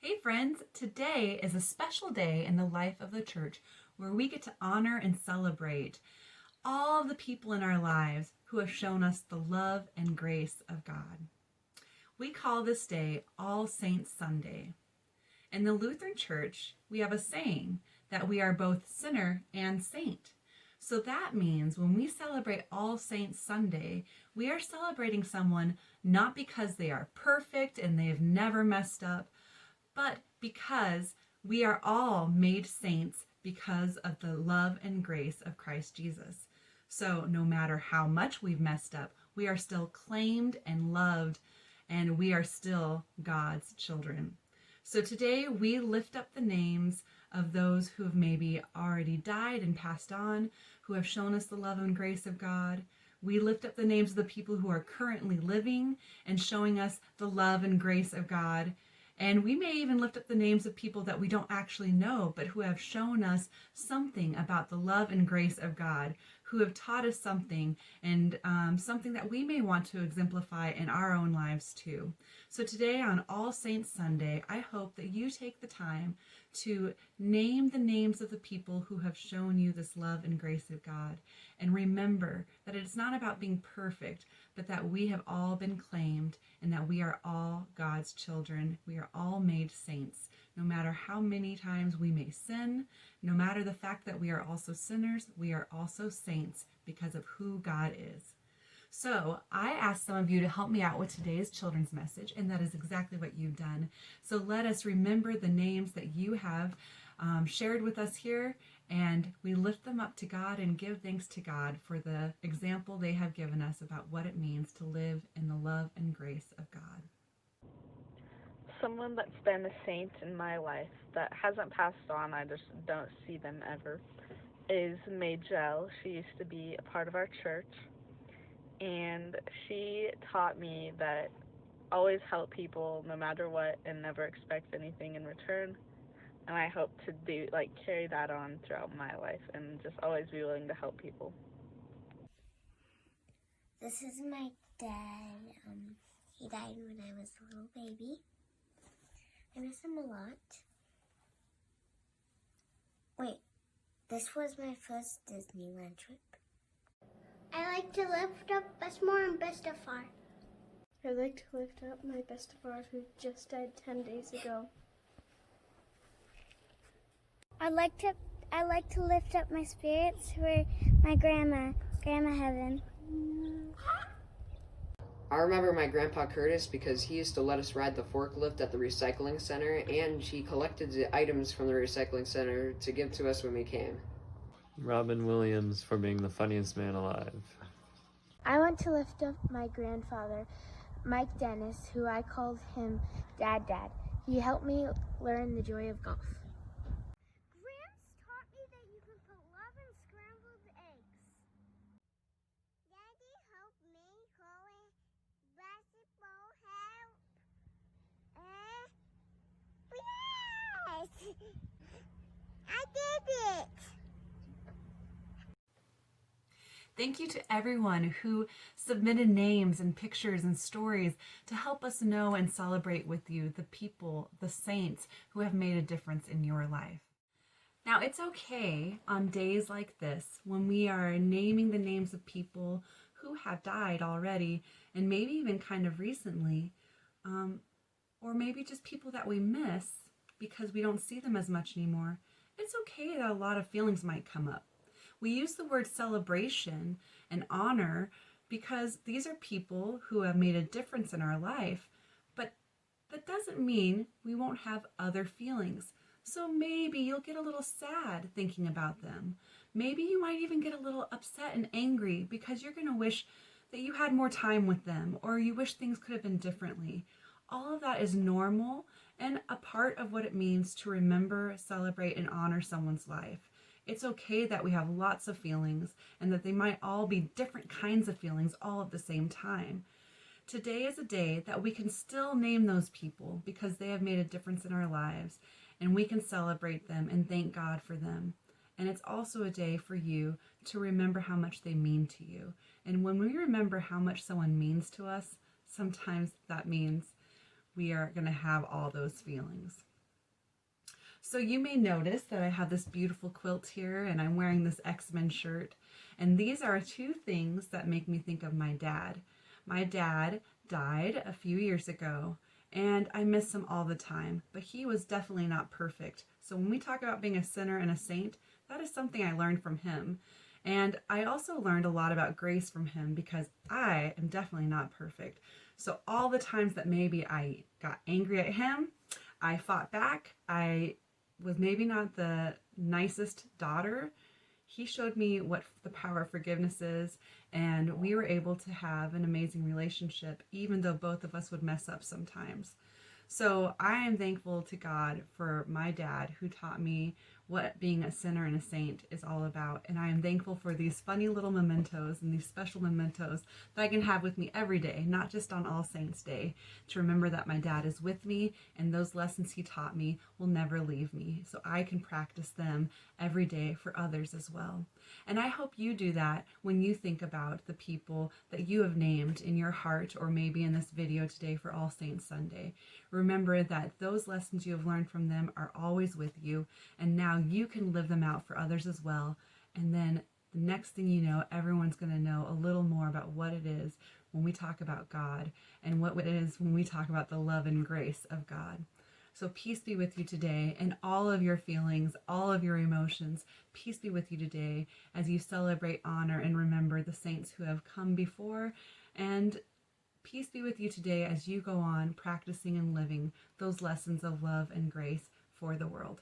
Hey friends, today is a special day in the life of the church where we get to honor and celebrate all the people in our lives who have shown us the love and grace of God. We call this day All Saints Sunday. In the Lutheran Church, we have a saying that we are both sinner and saint. So that means when we celebrate All Saints Sunday, we are celebrating someone not because they are perfect and they've never messed up, but because we are all made saints because of the love and grace of Christ Jesus. So no matter how much we've messed up, we are still claimed and loved, and we are still God's children. So today we lift up the names of those who have maybe already died and passed on, who have shown us the love and grace of God. We lift up the names of the people who are currently living and showing us the love and grace of God. And we may even lift up the names of people that we don't actually know, but who have shown us something about the love and grace of God, who have taught us something, and something that we may want to exemplify in our own lives too. So today on All Saints Sunday, I hope that you take the time to name the names of the people who have shown you this love and grace of God. And remember that it's not about being perfect, but that we have all been claimed and that we are all God's children. We are all made saints. No matter how many times we may sin, no matter the fact that we are also sinners, we are also saints because of who God is. So I asked some of you to help me out with today's children's message, and that is exactly what you've done. So let us remember the names that you have shared with us here, and we lift them up to God and give thanks to God for the example they have given us about what it means to live in the love and grace of God. Someone that's been a saint in my life that hasn't passed on, I just don't see them ever, is Majel. She used to be a part of our church, and she taught me that always help people no matter what and never expect anything in return. And I hope to carry that on throughout my life and just always be willing to help people. This is my dad. He died when I was a little baby. I miss him a lot. Wait, this was my first Disneyland trip. I like to lift up Bestmore and Bestafar. I'd like to lift up my Bestafar who just died 10 days ago. I like to lift up my spirits for my Grandma Heaven. I remember my grandpa Curtis because he used to let us ride the forklift at the recycling center, and he collected the items from the recycling center to give to us when we came. Robin Williams for being the funniest man alive. I want to lift up my grandfather, Mike Dennis, who I called him Dad. He helped me learn the joy of golf. Gramps taught me that you can put love in scrambled eggs. Daddy helped me calling basketball help. Yes! I did it! Thank you to everyone who submitted names and pictures and stories to help us know and celebrate with you the people, the saints who have made a difference in your life. Now, it's okay on days like this when we are naming the names of people who have died already and maybe even kind of recently, or maybe just people that we miss because we don't see them as much anymore. It's okay that a lot of feelings might come up. We use the word celebration and honor because these are people who have made a difference in our life, but that doesn't mean we won't have other feelings. So maybe you'll get a little sad thinking about them. Maybe you might even get a little upset and angry because you're going to wish that you had more time with them, or you wish things could have been differently. All of that is normal and a part of what it means to remember, celebrate, and honor someone's life. It's okay that we have lots of feelings and that they might all be different kinds of feelings all at the same time. Today is a day that we can still name those people because they have made a difference in our lives, and we can celebrate them and thank God for them. And it's also a day for you to remember how much they mean to you. And when we remember how much someone means to us, sometimes that means we are going to have all those feelings. So you may notice that I have this beautiful quilt here, and I'm wearing this X-Men shirt. And these are two things that make me think of my dad. My dad died a few years ago, and I miss him all the time, but he was definitely not perfect. So when we talk about being a sinner and a saint, that is something I learned from him. And I also learned a lot about grace from him, because I am definitely not perfect. So all the times that maybe I got angry at him, I fought back, I was maybe not the nicest daughter, he showed me what the power of forgiveness is, and we were able to have an amazing relationship, even though both of us would mess up sometimes. So I am thankful to God for my dad, who taught me what being a sinner and a saint is all about. And I am thankful for these funny little mementos and these special mementos that I can have with me every day, not just on All Saints Day, to remember that my dad is with me and those lessons he taught me will never leave me. So I can practice them every day for others as well. And I hope you do that when you think about the people that you have named in your heart, or maybe in this video today for All Saints Sunday. Remember that those lessons you have learned from them are always with you, and now you can live them out for others as well. And then the next thing you know, everyone's going to know a little more about what it is when we talk about God, and what it is when we talk about the love and grace of God. So peace be with you today, and all of your feelings, all of your emotions. Peace be with you today as you celebrate, honor, and remember the saints who have come before. And peace be with you today as you go on practicing and living those lessons of love and grace for the world.